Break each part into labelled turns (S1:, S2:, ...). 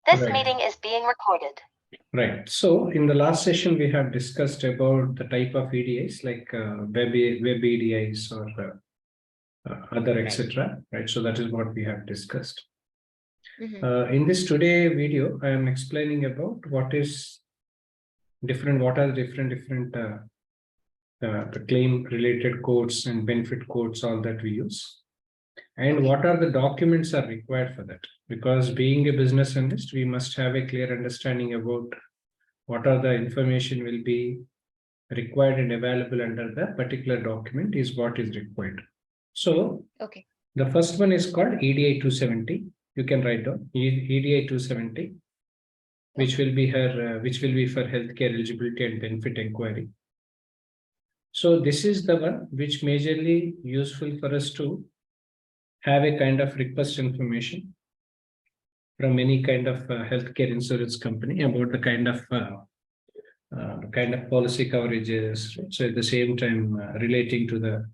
S1: This
S2: Right.
S1: meeting is being recorded.
S2: Right. So in the last session, we have discussed about the type of EDIs like web EDIs or other, etc. Right. So that is what we have discussed. In this today video, I am explaining about what are the different the claim related codes and benefit codes, all that we use. And what are the documents are required for that? Because being a business analyst, we must have a clear understanding about what are the information will be required and available under the particular document is what is required. So the first one is called EDI 270. You can write down EDI 270, which will be for healthcare eligibility and benefit inquiry. So this is the one which majorly useful for us to have a kind of request information from any kind of healthcare insurance company about the kind of policy coverages. Right? So at the same time, relating to the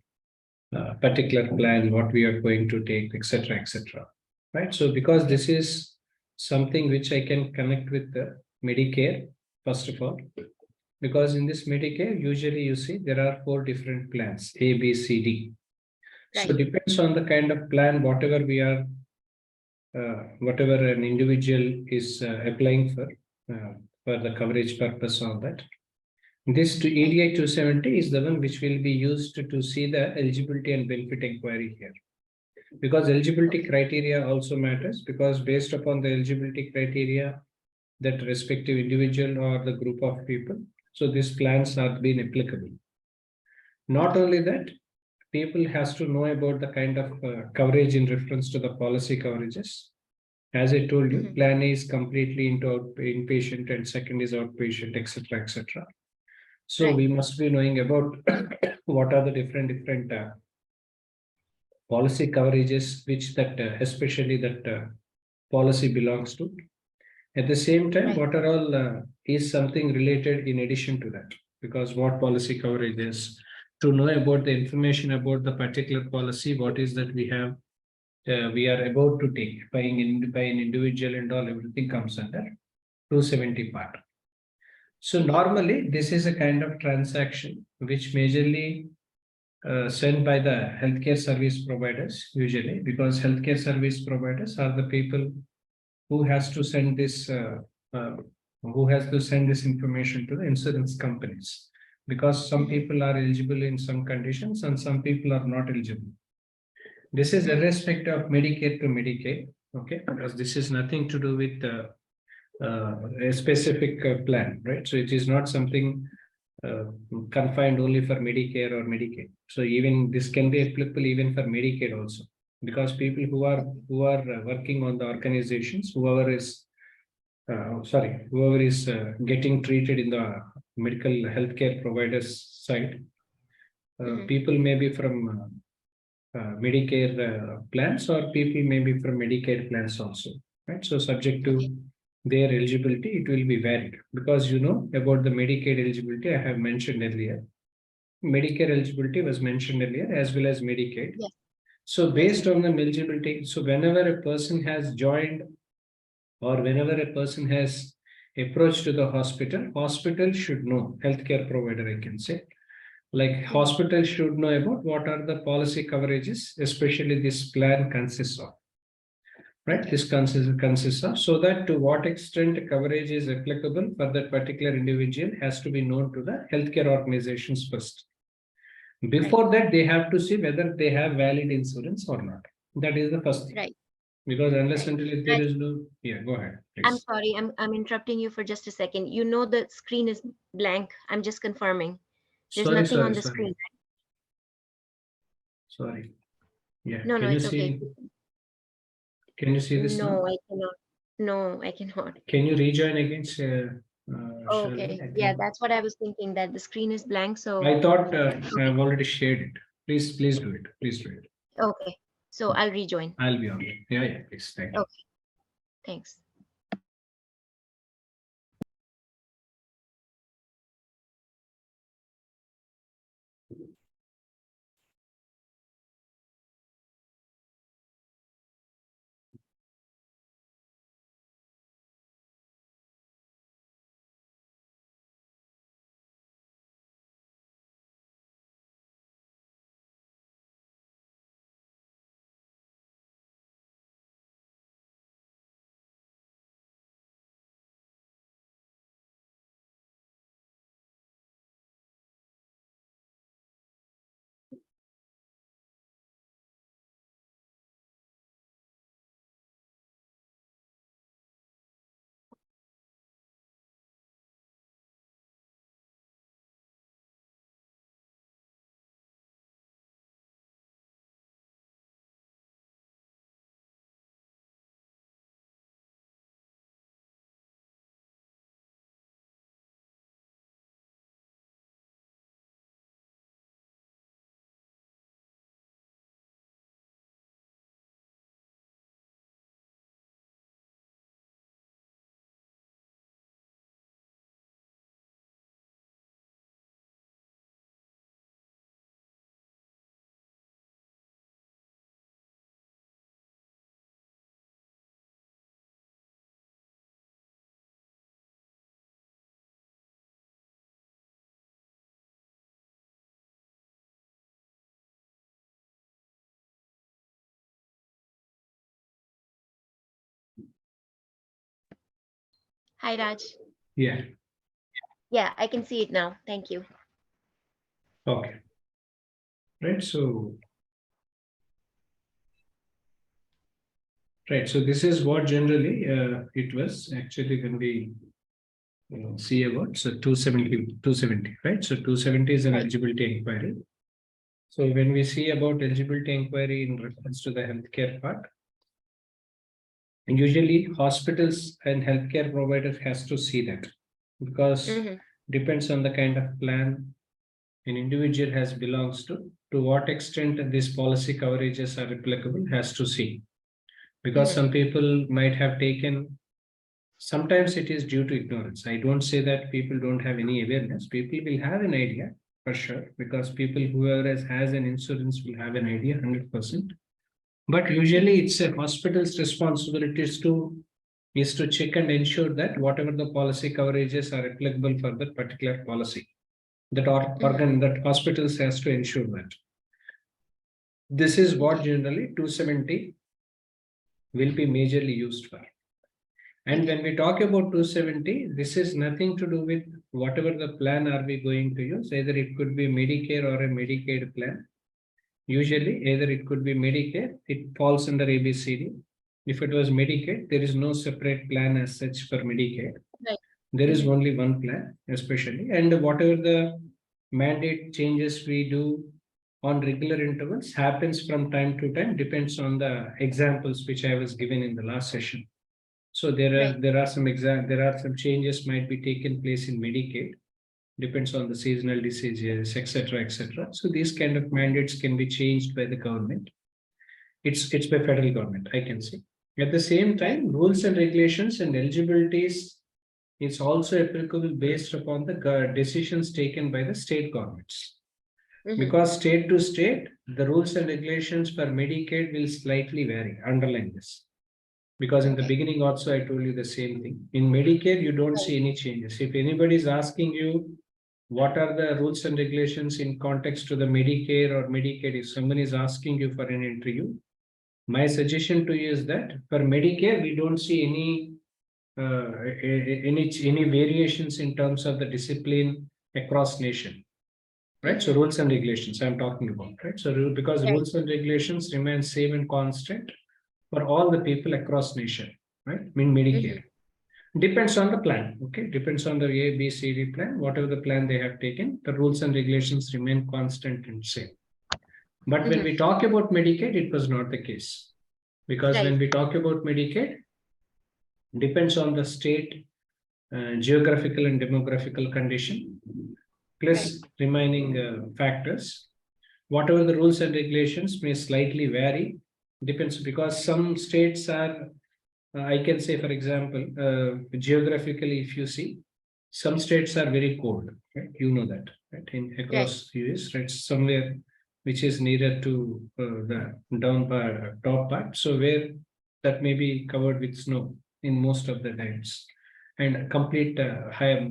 S2: particular plan, what we are going to take, etc., etc. Right. So because this is something which I can connect with the Medicare, first of all, because in this Medicare, usually you see there are 4 different plans, A, B, C, D. Right. So depends on the kind of plan, whatever an individual is applying for the coverage purpose of that. This EDI 270 is the one which will be used to see the eligibility and benefit inquiry here. Because eligibility criteria also matters, because based upon the eligibility criteria, that respective individual or the group of people, so these plans are being applicable. Not only that, people has to know about the kind of coverage in reference to the policy coverages. As I told you, plan A is completely into inpatient and second is outpatient, etc., etc. So we must be knowing about what are the different policy coverages, which especially that policy belongs to. At the same time, what are all is something related in addition to that, because what policy coverages, to know about the information about the particular policy, what is that we have, we are about to take by an individual and all, everything comes under 270 part. So normally this is a kind of transaction which majorly sent by the healthcare service providers usually, because healthcare service providers are the people who has to send this information to the insurance companies, because some people are eligible in some conditions and some people are not eligible. This is irrespective of Medicare to Medicaid, okay, because this is nothing to do with a specific plan, right? So it is not something confined only for Medicare or Medicaid. So even this can be applicable even for Medicaid also, because people who are working on the organizations, whoever is getting treated in the medical healthcare providers side, people may be from Medicare plans, or people may be from Medicaid plans also, right? So subject to their eligibility, it will be varied, because you know about the Medicaid eligibility I have mentioned earlier. Medicare eligibility was mentioned earlier, as well as Medicaid. Yes. So based on the eligibility, so whenever a person has joined or whenever a person has approached to the hospital should know, healthcare provider I can say, like hospital should know about what are the policy coverages, especially this plan consists of. Right, this consists of, so that to what extent coverage is applicable for that particular individual has to be known to the healthcare organizations first. Before that, they have to see whether they have valid insurance or not. That is the first thing. Right. Because unless until if there is no, go ahead. Please.
S3: I'm sorry, I'm interrupting you for just a second. You know the screen is blank. I'm just confirming. There's nothing on the screen. Right?
S2: Sorry. Yeah.
S3: No, it's okay.
S2: Can you see this?
S3: No, I cannot. No, I cannot.
S2: Can you rejoin again?
S3: Okay. Yeah, that's what I was thinking, that the screen is blank. So
S2: I thought I've already shared it. Please do it. Please do it.
S3: Okay. So I'll rejoin.
S2: I'll be on it. Yeah. Please. Thank you.
S3: Okay. Thanks. Hi, Raj.
S2: Yeah.
S3: Yeah, I can see it now. Thank you.
S2: Okay. Right. So this is what generally it was actually when we see about. So 270, right? So 270 is an
S3: Right.
S2: eligibility inquiry. So when we see about eligibility inquiry in reference to the healthcare part, and usually hospitals and healthcare providers has to see that, because depends on the kind of plan an individual has belongs to what extent these policy coverages are applicable has to see. Because some people might have taken, sometimes it is due to ignorance. I don't say that people don't have any awareness. People will have an idea for sure, because people whoever has an insurance will have an idea 100%. But usually it's a hospital's responsibility is to check and ensure that whatever the policy coverages are applicable for that particular policy, that organ that hospitals has to ensure that. This is what generally 270 will be majorly used for. And when we talk about 270, this is nothing to do with whatever the plan are we going to use. Either it could be Medicare or a Medicaid plan. Usually, either it could be Medicare, it falls under ABCD. If it was Medicaid, there is no separate plan as such for Medicaid.
S3: Right.
S2: There is only one plan, especially. And whatever the mandate changes we do on regular intervals happens from time to time, depends on the examples which I was given in the last session. So there are some changes might be taken place in Medicaid, depends on the seasonal diseases, etc., etc. So these kind of mandates can be changed by the government. It's by federal government, I can say. At the same time, rules and regulations and eligibilities is also applicable based upon the decisions taken by the state governments. Because state to state, the rules and regulations for Medicaid will slightly vary. Underline this. Because in the beginning also I told you the same thing. In Medicare, you don't see any changes. If anybody is asking you what are the rules and regulations in context to the Medicare or Medicaid, if someone is asking you for an interview, my suggestion to you is that for Medicare, we don't see any variations in terms of the discipline across nation. Right. So rules and regulations I'm talking about, right? So because rules and regulations remain same and constant for all the people across nation, right? I mean Medicare. Depends on the plan, okay? Depends on the A, B, C, D plan, whatever the plan they have taken, the rules and regulations remain constant and same. But when we talk about Medicaid, it was not the case. Because when we talk about Medicaid, depends on the state, geographical and demographical condition, plus remaining factors. Whatever the rules and regulations may slightly vary, depends, because some states are, I can say, for example, geographically, if you see, some states are very cold, right? You know that, right? Across US, right? Somewhere which is nearer to the down part, top part. So where that may be covered with snow in most of the times, and complete high,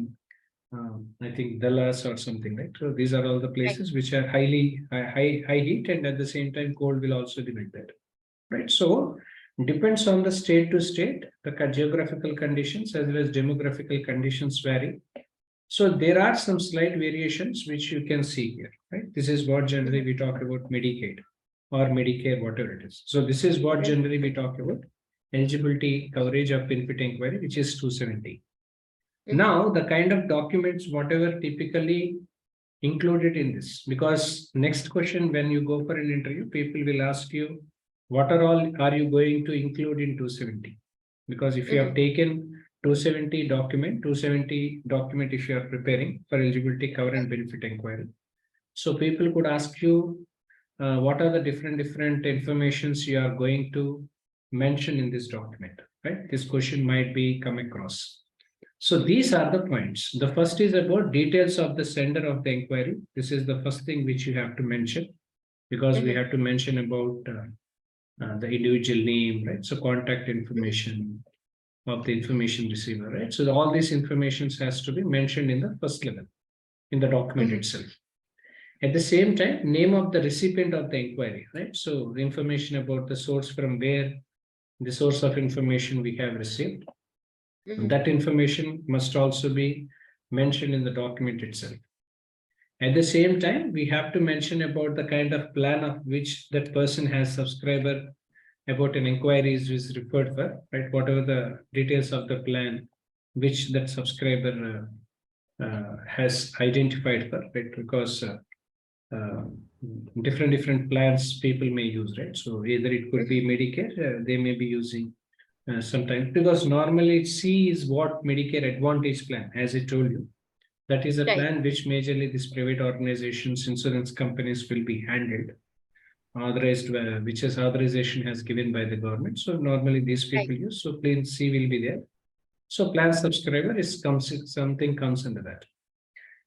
S2: I think Dallas or something, right? So these are all the places which are high heat, and at the same time cold will also be like that, right? So depends on the state to state, the geographical conditions as well as demographical conditions vary. So there are some slight variations which you can see here, right? This is what generally we talk about Medicaid or Medicare, whatever it is. So this is what generally we talk about eligibility coverage of benefit inquiry, which is 270. Now, the kind of documents, whatever typically included in this, because next question, when you go for an interview, people will ask you, what are all are you going to include in 270? Because if you have taken 270 document, if you are preparing for eligibility cover and benefit inquiry. So people could ask you, what are the different informations you are going to mention in this document, right? This question might be come across. So these are the points. The first is about details of the sender of the inquiry. This is the first thing which you have to mention, because we have to mention about the individual name, right? So contact information of the information receiver, right? So all these information has to be mentioned in the first level in the document itself. At the same time, name of the recipient of the inquiry, right? So the information about the source from where the source of information we have received. That information must also be mentioned in the document itself. At the same time, we have to mention about the kind of plan of which that person has subscriber about an inquiry is referred for, right? Whatever the details of the plan which that subscriber has identified for, right? Because different plans people may use, right? So either it could be Medicare, they may be using sometimes, because normally C is what Medicare Advantage plan, as I told you. That is a
S3: Right.
S2: plan which majorly these private organizations, insurance companies will be handled, authorized, which is authorization has given by the government. So normally these people use. So plan C will be there. So plan subscriber is something comes under that.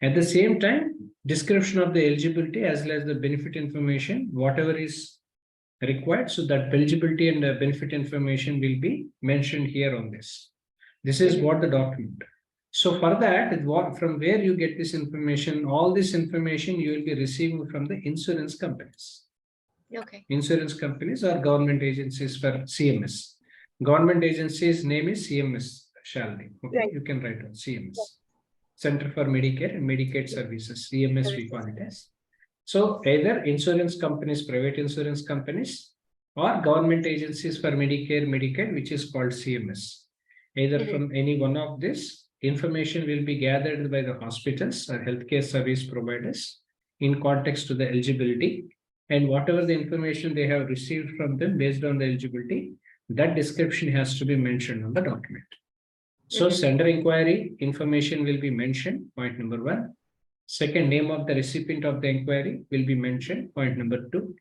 S2: At the same time, description of the eligibility as well as the benefit information, whatever is required. So that eligibility and benefit information will be mentioned here on this. This is what the document. So for that, from where you get this information, all this information you will be receiving from the insurance companies.
S3: Okay.
S2: Insurance companies or government agencies for CMS. Government agency's name is CMS, shall be. Okay, right. You can write on CMS. Yeah. Center for Medicare and Medicaid Services, CMS we call it as. So either insurance companies, private insurance companies, or government agencies for Medicare, Medicaid, which is called CMS. Either from any one of this, information will be gathered by the hospitals or healthcare service providers in context to the eligibility, and whatever the information they have received from them based on the eligibility, that description has to be mentioned on the document. So sender inquiry information will be mentioned, point number 1. Second, name of the recipient of the inquiry will be mentioned, point number 2.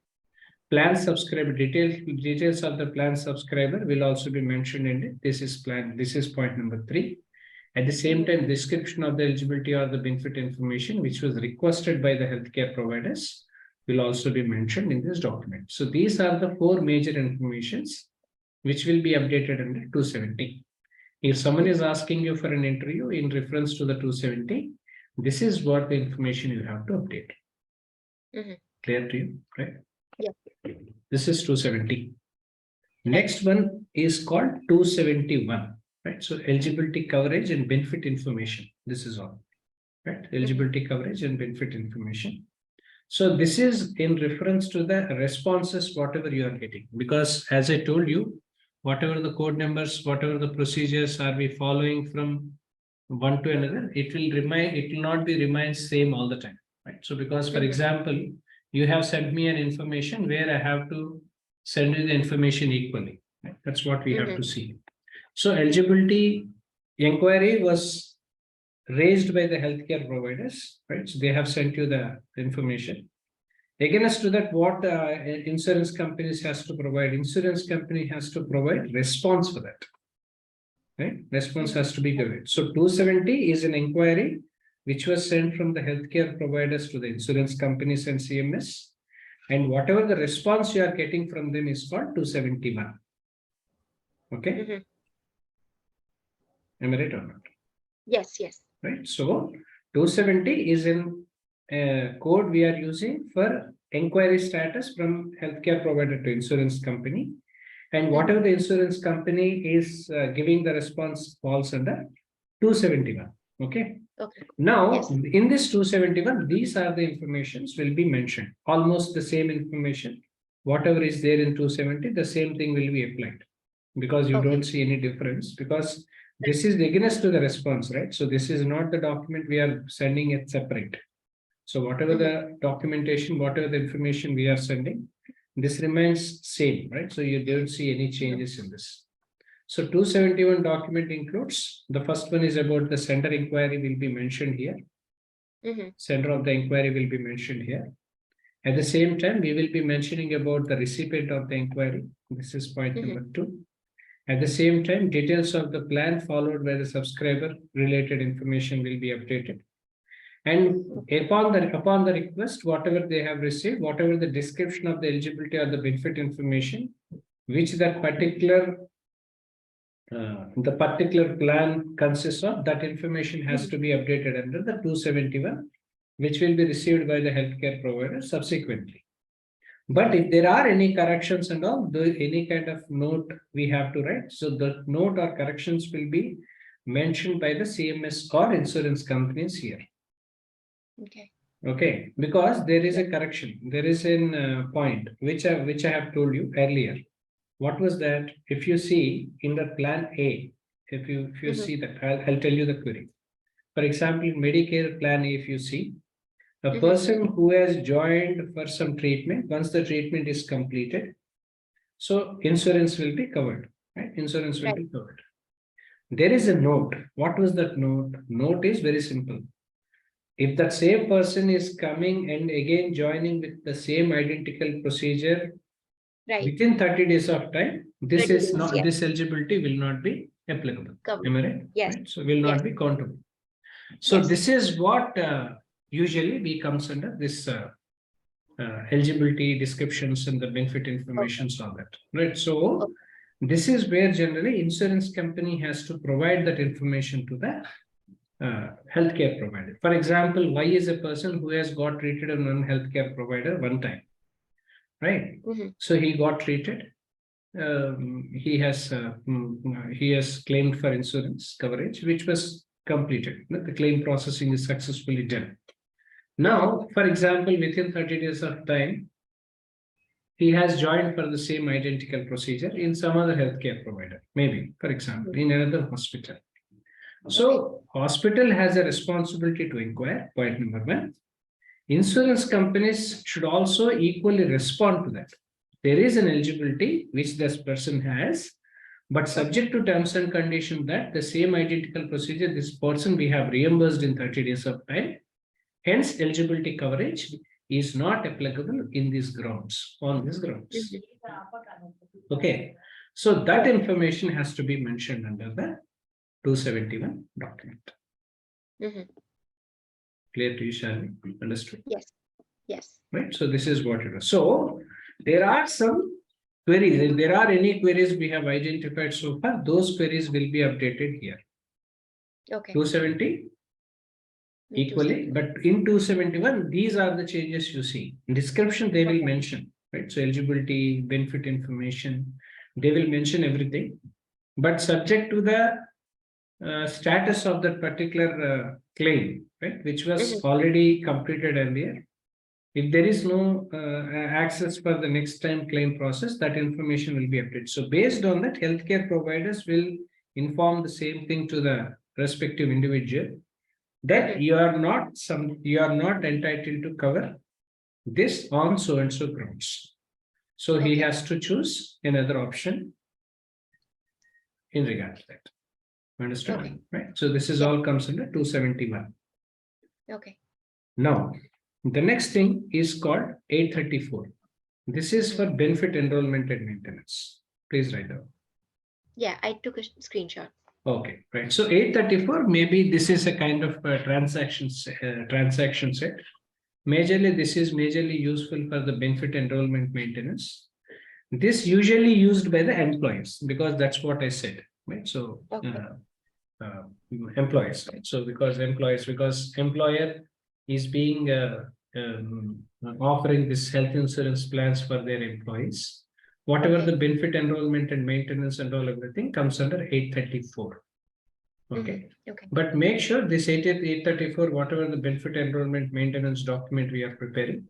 S2: Plan subscriber details of the plan subscriber will also be mentioned in it. This is plan. This is point number 3. At the same time, description of the eligibility or the benefit information which was requested by the healthcare providers will also be mentioned in this document. So these are the 4 major informations which will be updated under 270. If someone is asking you for an interview in reference to the 270, this is what the information you have to update. Clear to you, right?
S3: Yeah.
S2: This is 270. Next one is called 271, right? So eligibility coverage and benefit information. This is all, right? Eligibility coverage and benefit information. So this is in reference to the responses, whatever you are getting, because as I told you, whatever the code numbers, whatever the procedures are we following from one to another, it will not be remain same all the time, right? So because, for example, you have sent me an information where I have to send you the information equally, right? That's what we have to see. So eligibility inquiry was raised by the healthcare providers, right? So they have sent you the information. Against to that, what insurance companies has to provide? Insurance company has to provide response for that, right? Response has to be given. So 270 is an inquiry which was sent from the healthcare providers to the insurance companies and CMS, and whatever the response you are getting from them is called 271. Okay. Am I right or not?
S3: Yes, yes.
S2: Right. So 270 is in code we are using for inquiry status from healthcare provider to insurance company, and whatever the insurance company is giving the response falls under 271. Okay.
S3: Okay.
S2: Now, in this 271, these are the informations will be mentioned. Almost the same information. Whatever is there in 270, the same thing will be applied, because you don't see any difference, because this is against to the response, right? So this is not the document we are sending it separate. So whatever the documentation, whatever the information we are sending, this remains same, right? So you don't see any changes in this. So 271 document includes, the first one is about the sender inquiry will be mentioned here. Sender of the inquiry will be mentioned here. At the same time, we will be mentioning about the recipient of the inquiry. This is point number 2. At the same time, details of the plan followed by the subscriber related information will be updated. And upon the request, whatever they have received, whatever the description of the eligibility or the benefit information, which that particular plan consists of, that information has to be updated under the 271, which will be received by the healthcare provider subsequently. But if there are any corrections and all, any kind of note we have to write. So the note or corrections will be mentioned by the CMS or insurance companies here.
S3: Okay.
S2: Okay, because there is a correction. There is a point which I have told you earlier. What was that? If you see in the plan A, if you see that, I'll tell you the query. For example, Medicare plan A, if you see, a person who has joined for some treatment, once the treatment is completed, so insurance will be covered, right? Insurance will be covered. There is a note. What was that note? Note is very simple. If that same person is coming and again joining with the same identical procedure within 30 days of time, this is not, this eligibility will not be applicable. Am I right?
S3: Yes.
S2: Right? So will not be countable. So this is what usually we comes under this eligibility descriptions and the benefit informations on that, right? So this is where generally insurance company has to provide that information to the healthcare provider. For example, why is a person who has got treated on one healthcare provider one time, right? So he got treated. He has claimed for insurance coverage, which was completed. The claim processing is successfully done. Now, for example, within 30 days of time, he has joined for the same identical procedure in some other healthcare provider, maybe, for example, in another hospital. So, hospital has a responsibility to inquire, point number one. Insurance companies should also equally respond to that. There is an eligibility which this person has, but subject to terms and condition that the same identical procedure, this person we have reimbursed in 30 days of time. Hence, eligibility coverage is not applicable in these grounds, on these grounds. Okay, so that information has to be mentioned under the 271 document. Clear to you, Shalini? Understood?
S3: Yes. Yes.
S2: Right. So this is what it is. So there are some queries. If there are any queries we have identified so far, those queries will be updated here.
S3: Okay.
S2: 270 equally, but in 271, these are the changes you see. In description, they will mention, right? So eligibility, benefit information, they will mention everything, but subject to the status of that particular claim, right? Which was already completed earlier. If there is no access for the next time claim process, that information will be updated. So based on that, healthcare providers will inform the same thing to the respective individual that you are not entitled to cover this on so and so grounds. So he has to choose another option in regard to that. Understand? Right. So this is all comes under 271.
S3: Okay.
S2: Now, the next thing is called 834. This is for benefit enrollment and maintenance. Please write down.
S3: Yeah, I took a screenshot.
S2: Okay, right. So 834, maybe this is a kind of transaction set. Majorly, this is majorly useful for the benefit enrollment maintenance. This usually used by the employees because that's what I said, right? So employees, right? So because employer is being offering this health insurance plans for their employees. Whatever the benefit enrollment and maintenance and all everything comes under 834. Okay. But make sure this 834, whatever the benefit enrollment maintenance document we are preparing,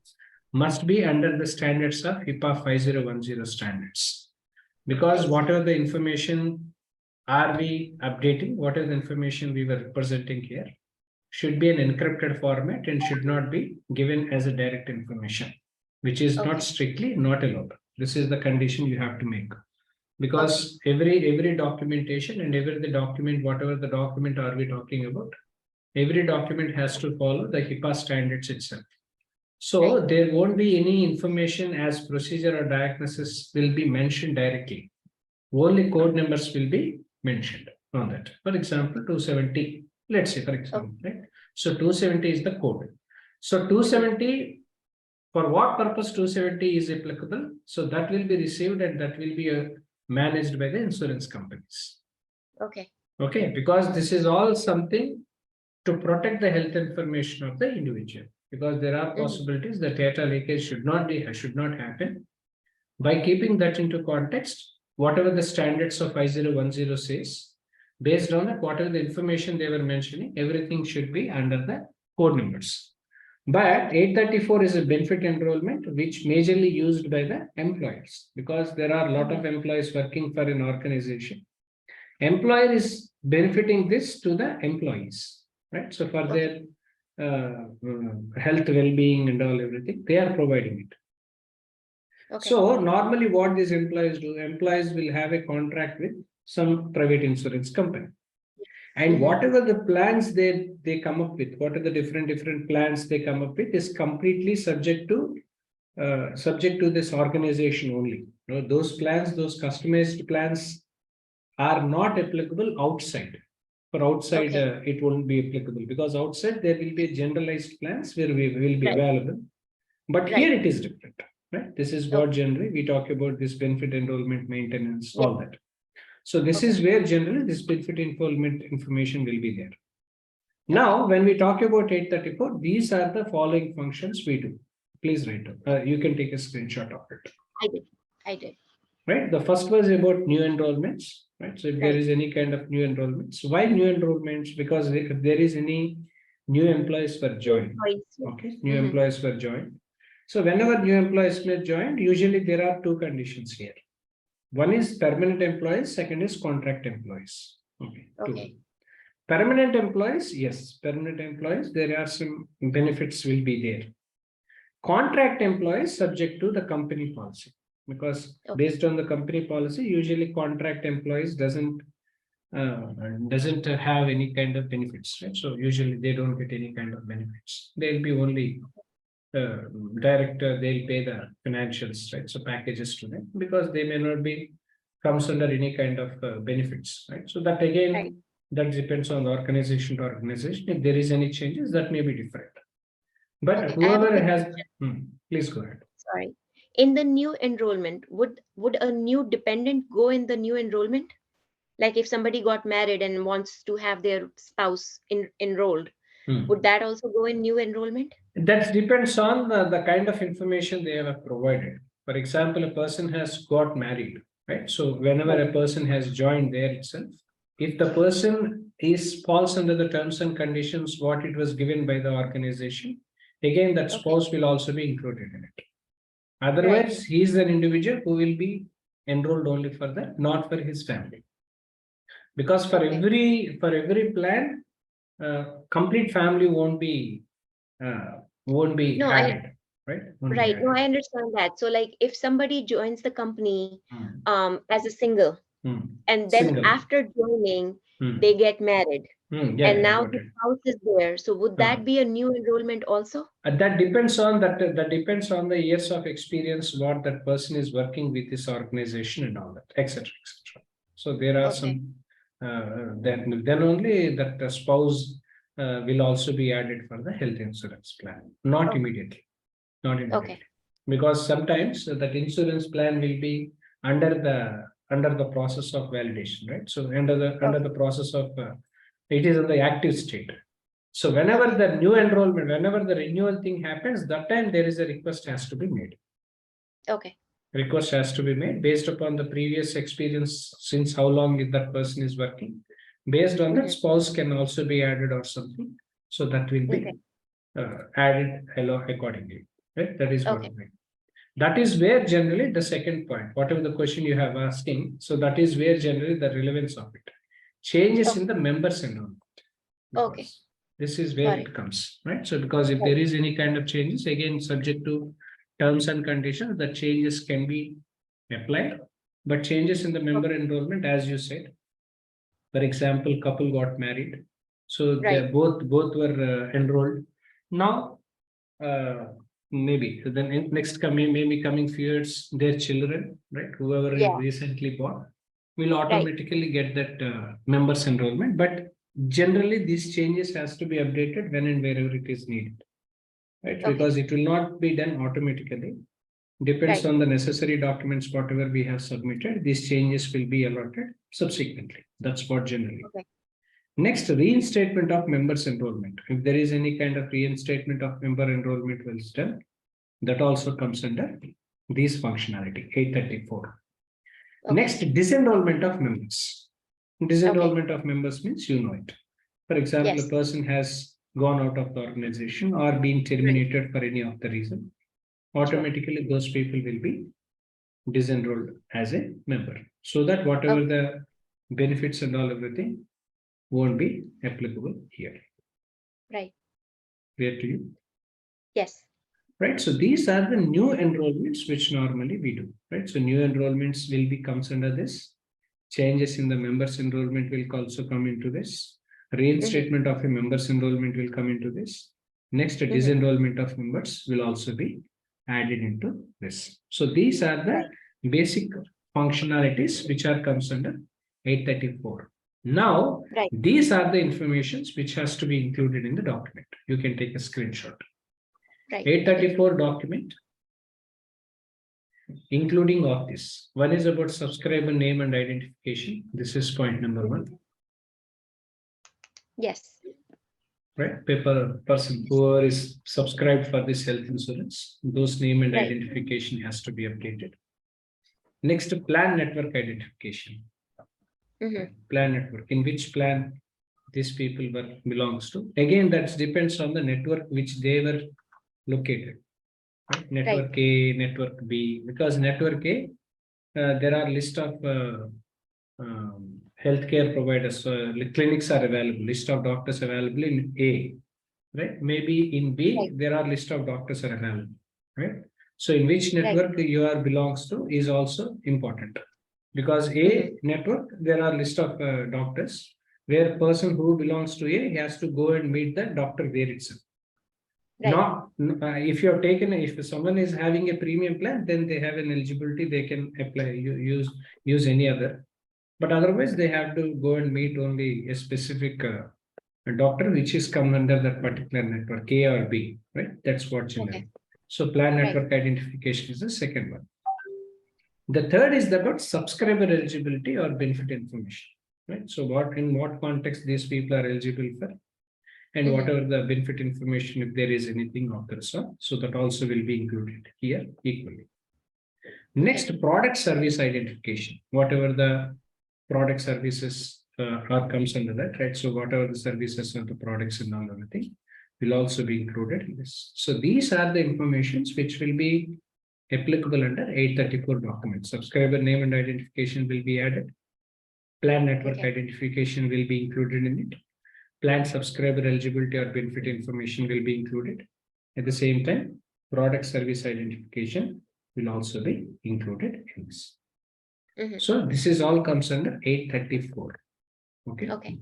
S2: must be under the standards of HIPAA 5010 standards. Because whatever the information are we updating, whatever the information we were representing here, should be an encrypted format and should not be given as a direct information, which is not strictly not allowed. This is the condition you have to make, because every documentation and every document, whatever the document are we talking about, every document has to follow the HIPAA standards itself. So there won't be any information as procedure or diagnosis will be mentioned directly. Only code numbers will be mentioned on that. For example, 270. Let's say, for example, right? So 270 is the code. So 270, for what purpose 270 is applicable? So that will be received and that will be managed by the insurance companies. Okay, because this is all something to protect the health information of the individual, because there are possibilities that data leakage should not happen. By keeping that into context, whatever the standards of 5010 says, Based on that, whatever the information they were mentioning, everything should be under the code numbers. But 834 is a benefit enrollment, which majorly used by the employers, because there are a lot of employees working for an organization. Employer is benefiting this to the employees, right? So for their health, well-being and all everything, they are providing it.
S3: Okay.
S2: So normally what these employees do, employees will have a contract with some private insurance company. And whatever the plans they come up with, what are the different plans they come up with is completely subject to this organization only. You know, those plans, those customized plans are not applicable outside. For outside, it won't be applicable, because outside there will be generalized plans where we will be available. But here it is different, right? This is what generally we talk about, this benefit enrollment, maintenance, all that. So this is where generally this benefit enrollment information will be there. Now, when we talk about 834, these are the following functions we do. Please write down. You can take a screenshot of it.
S3: I did.
S2: Right. The first was about new enrollments. Right. So if there is any kind of new enrollments, why new enrollments? Because if there is any new employees were joined. Okay. New employees were joined. So whenever new employees were joined, usually there are two conditions here. One is permanent employees, second is contract employees. Okay. Two. Permanent employees, yes, permanent employees, there are some benefits will be there. Contract employees subject to the company policy, because based on the company policy, usually contract employees doesn't have any kind of benefits, right? So usually they don't get any kind of benefits. They'll be only director, they'll pay the financials, right? So packages to them, because they may not be comes under any kind of benefits, right? So that again, that depends on the organization to organization. If there is any changes, that may be different. But whoever has, please go ahead.
S3: Sorry. In the new enrollment, would a new dependent go in the new enrollment? Like if somebody got married and wants to have their spouse enrolled, would that also go in new enrollment?
S2: That depends on the kind of information they have provided. For example, a person has got married, right? So whenever a person has joined there itself, if the person falls under the terms and conditions what it was given by the organization, again that spouse will also be included in it. Otherwise, he is an individual who will be enrolled only for that, not for his family. Because for every plan, complete family won't be added, right?
S3: Right. No, I understand that. So like if somebody joins the company as a single, and then after joining, they get married, and now the spouse is there. So would that be a new enrollment also?
S2: That depends on that depends on the years of experience what that person is working with this organization and all that, etc., etc. So there are some then only that the spouse will also be added for the health insurance plan. Not immediately. Because sometimes that insurance plan will be under the process of validation, right? So under the process of it is in the active state. So whenever the new enrollment, whenever the renewal thing happens, that time there is a request has to be made. Request has to be made based upon the previous experience, since how long that person is working. Based on that, spouse can also be added or something. So that will be added accordingly. Right? That is what I mean. That is where generally the second point, whatever the question you have asking, so that is where generally the relevance of it. Changes in the members enrollment. This is where it comes, right? So because if there is any kind of changes, again, subject to terms and conditions, the changes can be applied. But changes in the member enrollment, as you said, for example, couple got married. So they both were enrolled. Now, maybe then next coming few years, their children, right? Whoever is recently born will automatically get that members enrollment. But generally, these changes has to be updated when and wherever it is needed, right? Because it will not be done automatically. Depends on the necessary documents, whatever we have submitted. These changes will be allotted subsequently. That's what generally. Next, reinstatement of members enrollment. If there is any kind of reinstatement of member enrollment was done, that also comes under these functionality, 834. Next, disenrollment of members. Disenrollment of members means you know it. For example,
S3: Yes.
S2: a person has gone out of the organization or been terminated for any of the reason. Automatically, those people will be disenrolled as a member. So that whatever the benefits and all everything won't be applicable here.
S3: Right.
S2: Clear to you?
S3: Yes.
S2: Right. So these are the new enrollments which normally we do. Right. So new enrollments will be comes under this. Changes in the members enrollment will also come into this. Reinstatement of a members enrollment will come into this. Next, disenrollment of members will also be added into this. So these are the basic functionalities which are comes under 834. Now, these are the informations which has to be included in the document. You can take a screenshot. 834 document, including of this. One is about subscriber name and identification. This is point number 1.
S3: Yes.
S2: Right. Person who is subscribed for this health insurance, those name and identification has to be updated. Next, plan network identification. Plan network. In which plan these people belongs to. Again, that depends on the network which they were located. Right? Network A, network B, because network A, there are list of healthcare providers, clinics are available, list of doctors available in A, right? Maybe in B, there are list of doctors are available, right? So in which network you are belongs to is also important, because A network, there are list of doctors, where person who belongs to A has to go and meet the doctor there itself. Not if you have taken, if someone is having a premium plan, then they have an eligibility, they can apply, use any other. But otherwise, they have to go and meet only a specific doctor, which is come under that particular network, A or B, right? That's what generally. So plan network identification is the second one. The third is about subscriber eligibility or benefit information, right? So in what context these people are eligible for, and whatever the benefit information, if there is anything of the sort, so that also will be included here equally. Next, product service identification, whatever the product services are comes under that, right? So whatever the services or the products and all everything will also be included in this. So these are the informations which will be applicable under 834 documents. Subscriber name and identification will be added. Plan network identification will be included in it. Plan subscriber eligibility or benefit information will be included. At the same time, product service identification will also be included in this. So this is all comes under 834. Okay.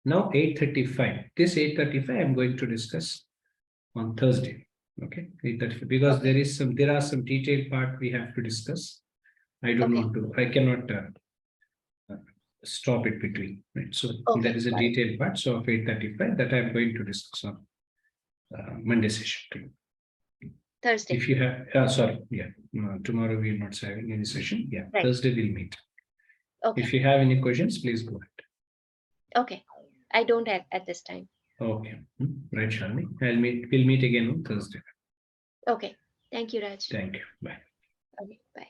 S2: Now 835. This 835 I'm going to discuss on Thursday. Okay, 835, because there are some detailed part we have to discuss. I don't want to. I cannot stop it between, right? So there is a detailed part. So of 835 that I'm going to discuss on Monday session. Thursday. If you have, tomorrow we are not having any session. Yeah, Thursday we'll meet. If you have any questions, please go ahead.
S3: Okay, I don't have at this time.
S2: Okay, right, Shalini. We'll meet again on Thursday.
S3: Okay, thank you, Raj.
S2: Thank you. Bye.
S3: Okay, bye.